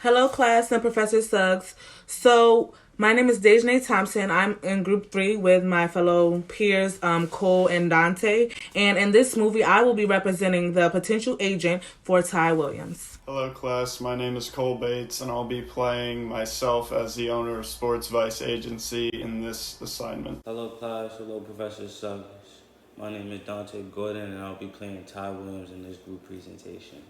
Hello, class and Professor Suggs. So, my name is Dejanae Thompson. I'm in group 3 with my fellow peers, Cole and Dante. And in this movie, I will be representing the potential agent for Ty Williams. Hello, class. My name is Cole Bates, and I'll be playing myself as the owner of Sports Vice Agency in this assignment. Hello, class. Hello, Professor Suggs. My name is Dante Gordon, and I'll be playing Ty Williams in this group presentation.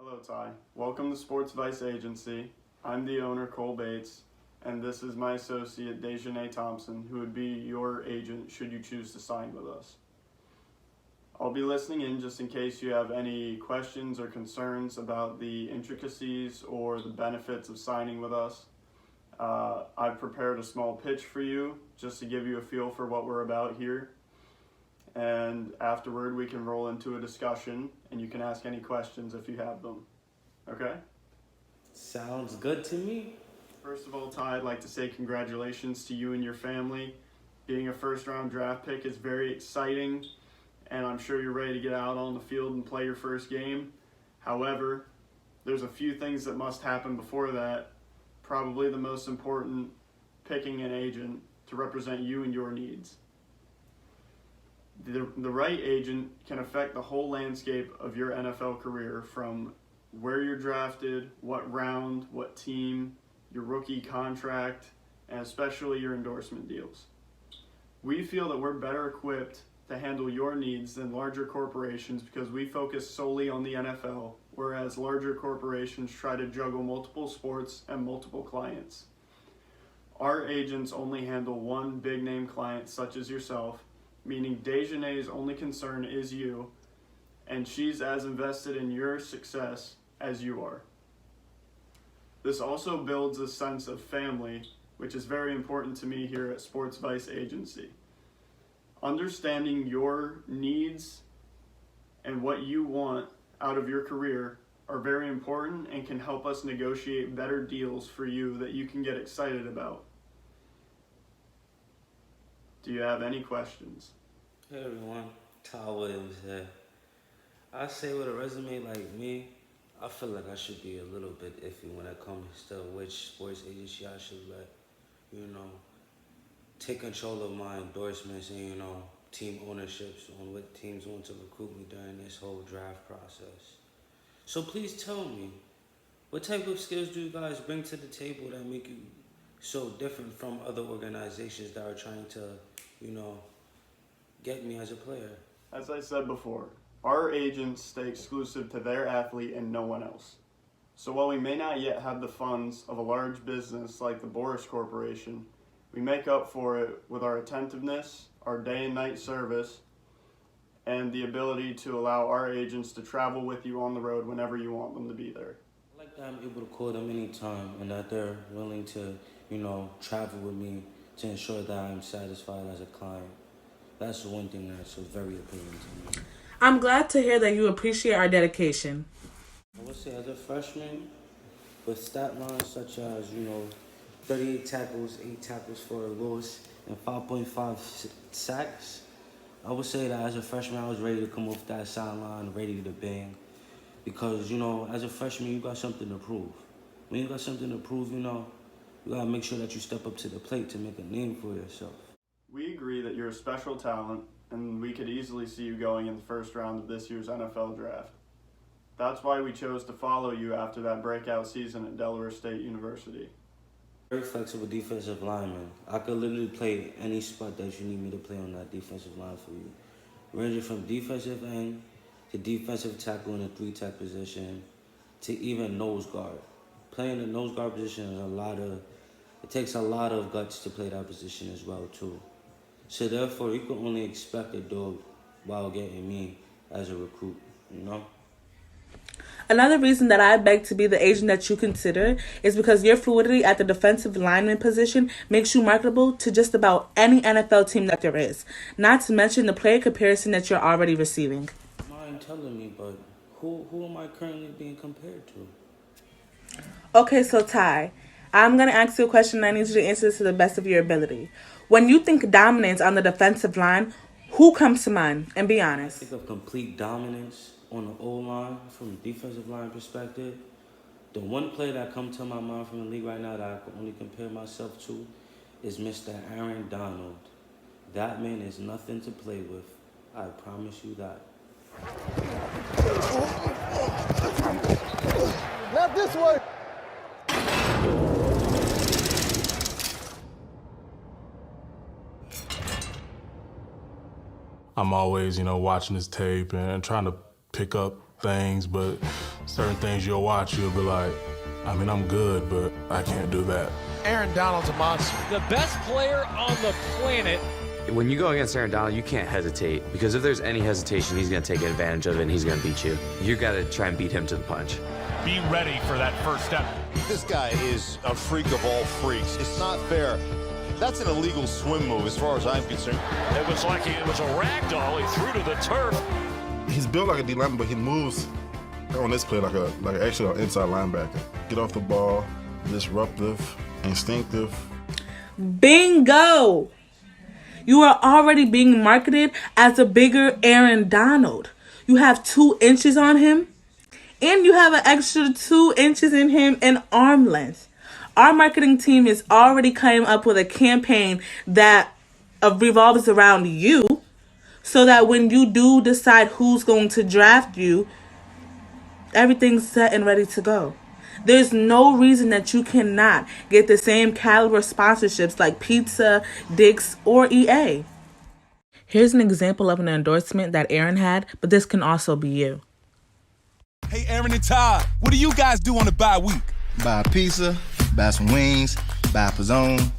Hello, Ty. Welcome to Sports Vice Agency. I'm the owner, Cole Bates, and this is my associate, Dejanae Thompson, who would be your agent should you choose to sign with us. I'll be listening in just in case you have any questions or concerns about the intricacies or the benefits of signing with us. I've prepared a small pitch for you just to give you a feel for what we're about here. And afterward, we can roll into a discussion and you can ask any questions if you have them. Okay? Sounds good to me. First of all, Ty, I'd like to say congratulations to you and your family. Being a first-round draft pick is very exciting, and I'm sure you're ready to get out on the field and play your first game. However, there's a few things that must happen before that. Probably the most important, picking an agent to represent you and your needs. The right agent can affect the whole landscape of your NFL career, from where you're drafted, what round, what team, your rookie contract, and especially your endorsement deals. We feel that we're better equipped to handle your needs than larger corporations because we focus solely on the NFL, whereas larger corporations try to juggle multiple sports and multiple clients. Our agents only handle one big name client, such as yourself, meaning Dejanae's only concern is you, and she's as invested in your success as you are. This also builds a sense of family, which is very important to me here at Sports Vice Agency. Understanding your needs and what you want out of your career are very important and can help us negotiate better deals for you that you can get excited about. Do you have any questions? Hey everyone, Ty Williams here. I say with a resume like me, I feel like I should be a little bit iffy when it comes to which sports agency I should let, take control of my endorsements and, team ownerships on what teams want to recruit me during this whole draft process. So please tell me, what type of skills do you guys bring to the table that make you so different from other organizations that are trying to, get me as a player? As I said before, our agents stay exclusive to their athlete and no one else. So while we may not yet have the funds of a large business like the Boris Corporation, we make up for it with our attentiveness, our day and night service, and the ability to allow our agents to travel with you on the road whenever you want them to be there. I like that I'm able to call them anytime and that they're willing to, travel with me to ensure that I'm satisfied as a client. That's the one thing that's so very appealing to me. I'm glad to hear that you appreciate our dedication. I would say as a freshman, with stat lines such as, 38 tackles, 8 tackles for a loss, and 5.5 sacks, I would say that as a freshman, I was ready to come off that sideline, ready to bang. Because, as a freshman, you got something to prove. When you got something to prove, you got to make sure that you step up to the plate to make a name for yourself. We agree that you're a special talent, and we could easily see you going in the first round of this year's NFL draft. That's why we chose to follow you after that breakout season at Delaware State University. Very flexible defensive lineman. I could literally play any spot that you need me to play on that defensive line for you. Ranging from defensive end to defensive tackle in a 3-tech position to even nose guard. Playing the nose guard position is it takes a lot of guts to play that position as well too. So therefore, you can only expect a dog while getting me as a recruit, Another reason that I beg to be the agent that you consider is because your fluidity at the defensive lineman position makes you marketable to just about any NFL team that there is, not to mention the player comparison that you're already receiving. Mind telling me, but who am I currently being compared to? Okay, so Ty, I'm going to ask you a question and I need you to answer this to the best of your ability. When you think dominance on the defensive line, Who comes to mind? And be I honest. think of complete dominance on the O-line from a defensive line perspective. The one player that comes to my mind from the league right now that I can only compare myself to is Mr. Aaron Donald. That man is nothing to play with. I promise you that. Not this way. I'm always, watching this tape and trying to pick up things, but certain things you'll watch, you'll be like, I'm good, but I can't do that. Aaron Donald's a monster. The best player on the planet. When you go against Aaron Donald, you can't hesitate, because if there's any hesitation, he's going to take advantage of it and he's going to beat you. You got to try and beat him to the punch. Be ready for that first step. This guy is a freak of all freaks. It's not fair. That's an illegal swim move as far as I'm concerned. It was like it was a rag doll. He threw to the turf. He's built like a D lineman, but he moves on this play like actually an inside linebacker. Get off the ball, disruptive, instinctive. Bingo! You are already being marketed as a bigger Aaron Donald. You have 2 inches on him, and you have an extra 2 inches in him in arm length. Our marketing team is already coming up with a campaign that revolves around you, so that when you do decide who's going to draft you, everything's set and ready to go. There's no reason that you cannot get the same caliber sponsorships like Pizza, Dick's, or EA. Here's an example of an endorsement that Aaron had, but this can also be you. Hey, Aaron and Todd, what do you guys do on the bye week? Buy a pizza, buy some wings, buy a Pizzone,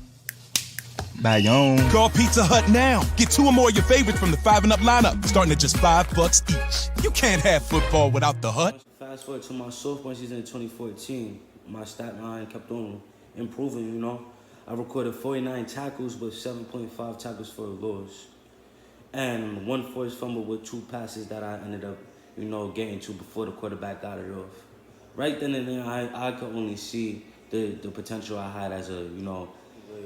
buy your own. Call Pizza Hut now. Get 2 or more of your favorites from the 5 and Up lineup, starting at just $5 each. You can't have football without the Hut. Fast forward to my sophomore season in 2014, my stat line kept on improving, I recorded 49 tackles with 7.5 tackles for a loss. And 1 forced fumble with 2 passes that I ended up, getting to before the quarterback got it off. Right then and there, I could only see the potential I had as a,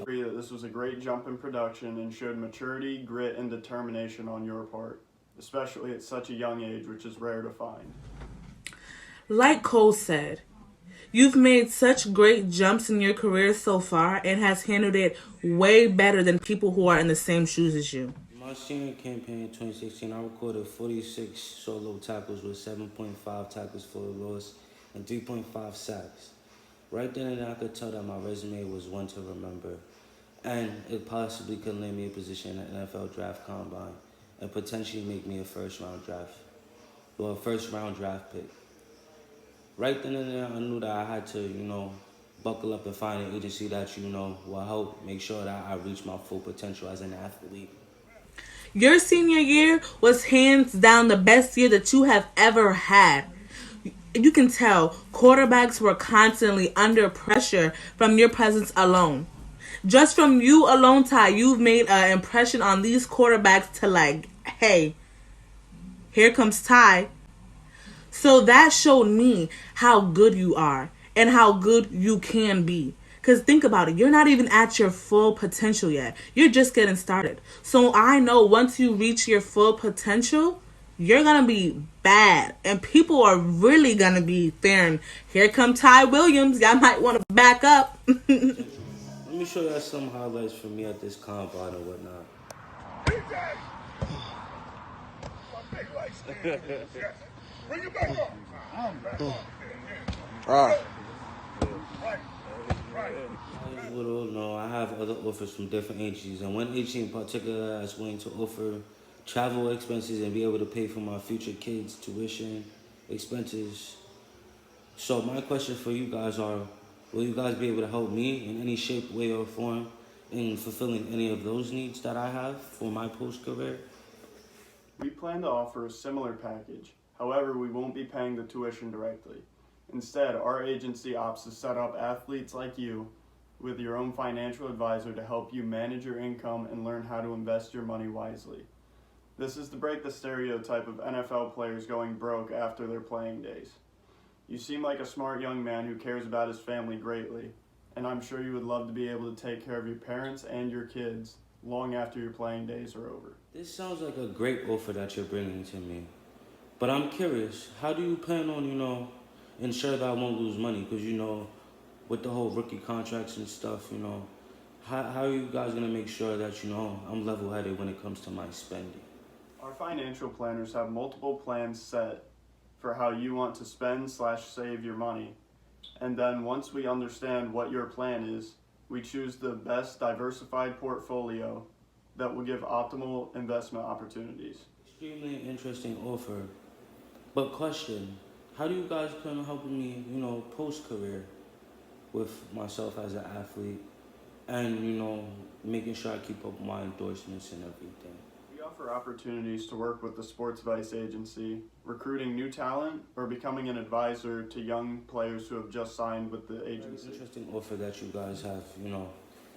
agree that this was a great jump in production and showed maturity, grit, and determination on your part, especially at such a young age, which is rare to find. Like Cole said, you've made such great jumps in your career so far and has handled it way better than people who are in the same shoes as you. My senior campaign in 2016, I recorded 46 solo tackles with 7.5 tackles for a loss and 3.5 sacks. Right then and there, I could tell that my resume was one to remember, and it possibly could land me a position in the NFL draft combine and potentially make me a first round draft pick. Right then and there, I knew that I had to, buckle up and find an agency that, will help make sure that I reach my full potential as an athlete. Your senior year was hands down the best year that you have ever had. You can tell quarterbacks were constantly under pressure from your presence alone. Just from you alone, Ty, you've made an impression on these quarterbacks to hey, here comes Ty. So that showed me how good you are and how good you can be. Because think about it, you're not even at your full potential yet. You're just getting started. So I know once you reach your full potential, you're going to be bad. And people are really going to be staring. Here come Ty Williams. Y'all might want to back up. Let me show you some highlights from me at this combine and whatnot. Bring it back up. I have other offers from different agencies, and one agency in particular is willing to offer travel expenses and be able to pay for my future kids' tuition expenses. So my question for you guys are, will you guys be able to help me in any shape, way, or form in fulfilling any of those needs that I have for my post-career? We plan to offer a similar package. However, we won't be paying the tuition directly. Instead, our agency opts to set up athletes like you with your own financial advisor to help you manage your income and learn how to invest your money wisely. This is to break the stereotype of NFL players going broke after their playing days. You seem like a smart young man who cares about his family greatly, and I'm sure you would love to be able to take care of your parents and your kids long after your playing days are over. This sounds like a great offer that you're bringing to me. But I'm curious, how do you plan on, ensure that I won't lose money? Because, with the whole rookie contracts and stuff, how are you guys going to make sure that, I'm level-headed when it comes to my spending? Our financial planners have multiple plans set for how you want to spend/save your money. And then once we understand what your plan is, we choose the best diversified portfolio that will give optimal investment opportunities. Extremely interesting offer. But question, how do you guys plan on helping me, post-career with myself as an athlete and, making sure I keep up my endorsements and everything? We offer opportunities to work with the Sports Vice Agency, recruiting new talent or becoming an advisor to young players who have just signed with the agency. Interesting offer that you guys have,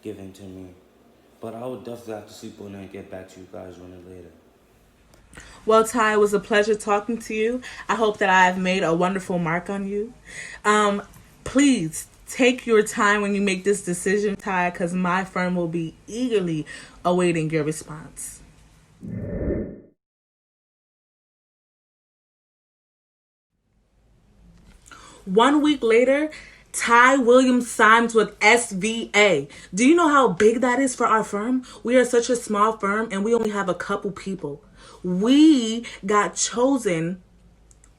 given to me. But I would definitely have to sleep on it and get back to you guys on it later. Well, Ty, it was a pleasure talking to you. I hope that I've made a wonderful mark on you. Please take your time when you make this decision, Ty, because my firm will be eagerly awaiting your response. 1 week later, Ty Williams signs with SVA. Do you know how big that is for our firm? We are such a small firm and we only have a couple people. We got chosen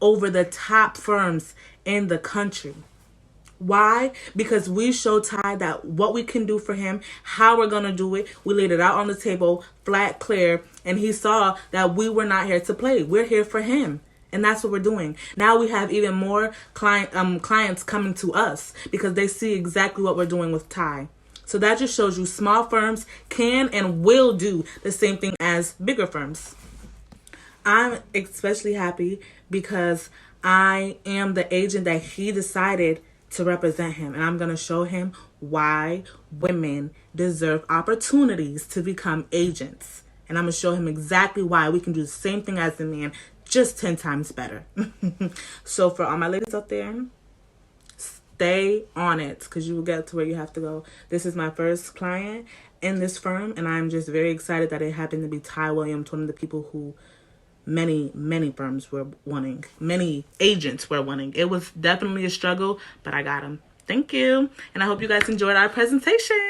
over the top firms in the country. Why? Because we showed Ty that what we can do for him, how we're going to do it. We laid it out on the table, flat, clear, and he saw that we were not here to play. We're here for him. And that's what we're doing. Now we have even more clients coming to us because they see exactly what we're doing with Ty. So that just shows you small firms can and will do the same thing as bigger firms. I'm especially happy because I am the agent that he decided to represent him. And I'm going to show him why women deserve opportunities to become agents. And I'm going to show him exactly why we can do the same thing as a man, just 10 times better. So for all my ladies out there, stay on it because you will get to where you have to go. This is my first client in this firm, and I'm just very excited that it happened to be Ty Williams, one of the people who many firms were wanting, many agents were wanting. It was definitely a struggle, but I got him. Thank you. And I hope you guys enjoyed our presentation.